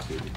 Sjedi.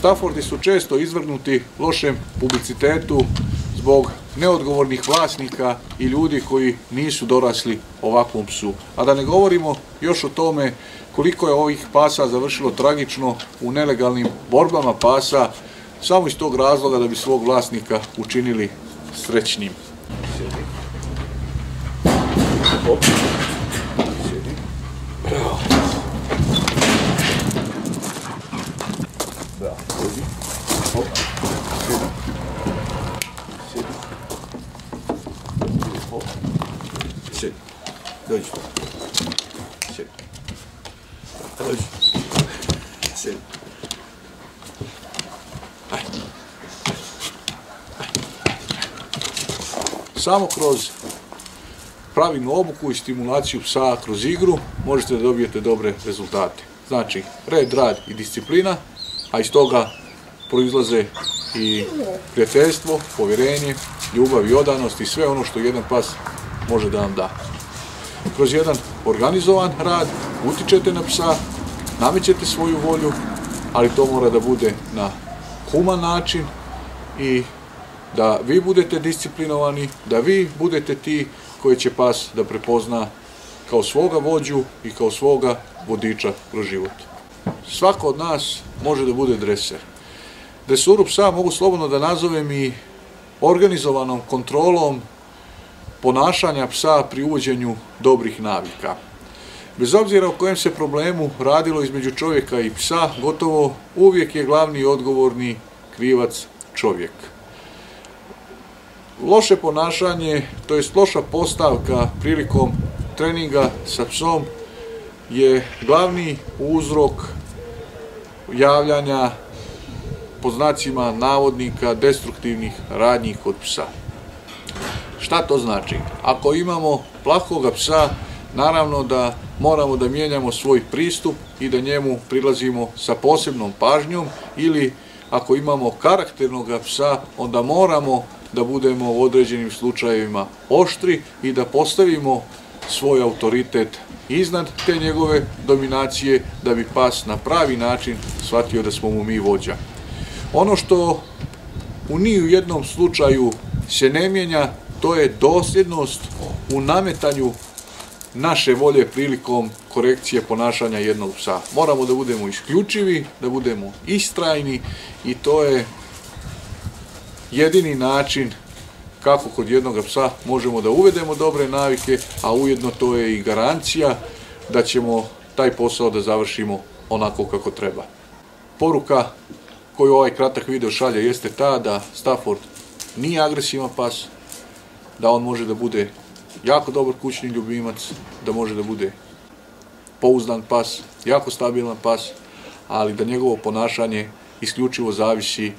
Staffordi su često izvrgnuti lošem publicitetu zbog neodgovornih vlasnika i ljudi koji nisu dorasli ovakvom psu. A da ne govorimo još o tome koliko je ovih pasa završilo tragično u nelegalnim borbama pasa, samo iz tog razloga da bi svog vlasnika učinili srećnim. Bravo. Bravo. Dođi. Hop. Sjedi. Sjedi. Hop. Sjedi. Dođi. Sjedi. Dođi. Sjedi. Ajde. Samo kroz pravilnu obuku i stimulaciju psa kroz igru možete da dobijete dobre rezultate. Znači, red, rad i disciplina, a iz toga proizlaze i prijateljstvo, povjerenje, ljubav i odanost i sve ono što jedan pas može da vam da. Kroz jedan organizovan rad utičete na psa, namećete svoju volju, ali to mora da bude na human način i da vi budete disciplinovani, da vi budete ti koji će pas da prepozna kao svoga vođu i kao svoga vodiča kroz život. Svako od nas može da bude dreser. Dresuru psa mogu slobodno da nazovem i organizovanom kontrolom ponašanja psa pri uvođenju dobrih navika. Bez obzira o kojem se problemu radilo između čovjeka i psa, gotovo uvijek je glavni i odgovorni krivac čovjek. Loše ponašanje, to jest loša postavka prilikom treninga sa psom je glavni uzrok javljanja po znacima navodnika destruktivnih radnji kod psa. Šta to znači? Ako imamo plahoga psa, naravno da moramo da mijenjamo svoj pristup i da njemu prilazimo sa posebnom pažnjom, ili ako imamo karakternog psa, onda moramo da budemo u određenim slučajevima oštri i da postavimo svoj autoritet iznad te njegove dominacije da bi pas na pravi način shvatio da smo mu mi vođa. Ono što u ni u jednom slučaju se ne mijenja, to je dosljednost u nametanju naše volje prilikom korekcije ponašanja jednog psa. Moramo da budemo isključivi, da budemo istrajni i to je jedini način kako kod jednog psa možemo da uvedemo dobre navike, a ujedno to je i garancija da ćemo taj posao da završimo onako kako treba. Poruka koju ovaj kratak video šalje jeste ta da Stafford nije agresivan pas, da on može da bude jako dobar kućni ljubimac, da može da bude pouzdan pas, jako stabilan pas, ali da njegovo ponašanje isključivo zavisi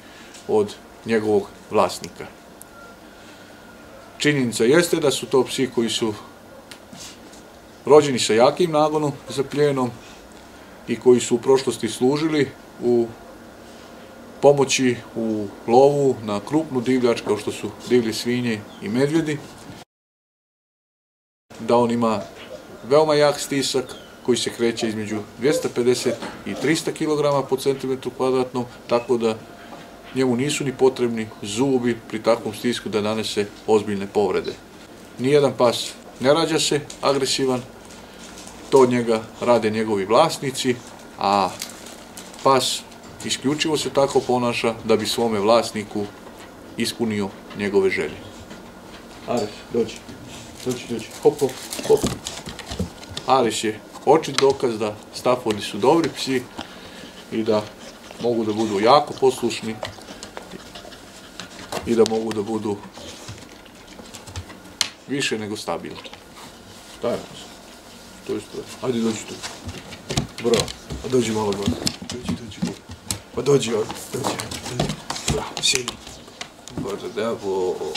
od njegovog vlasnika. Činjenica jeste da su to psi koji su rođeni sa jakim nagonom za plijenom i koji su u prošlosti služili u pomoći u lovu na krupnu divljač kao što su divlje svinje i medvjedi, da on ima veoma jak stisak koji se kreće između 250 i 300 kg po centimetru kvadratnom, tako da njemu nisu ni potrebni zubi pri takvom stisku da nanese ozbiljne povrede. Nijedan pas ne rađa se agresivan, to od njega rade njegovi vlasnici, a pas isključivo se tako ponaša da bi svome vlasniku ispunio njegove želje. Aris, dođi, hop, hop, hop. Aris je očit dokaz da Staffordi su dobri psi i da mogu da budu jako poslušni i da mogu da budu više nego stabilni. Stajamo se. To je stoje. Ajde, dođi tu. Bravo. A dođi malo gore. Dođi. Pa dođi ovdje. Dođi. Bravo. Sidi. For the devil.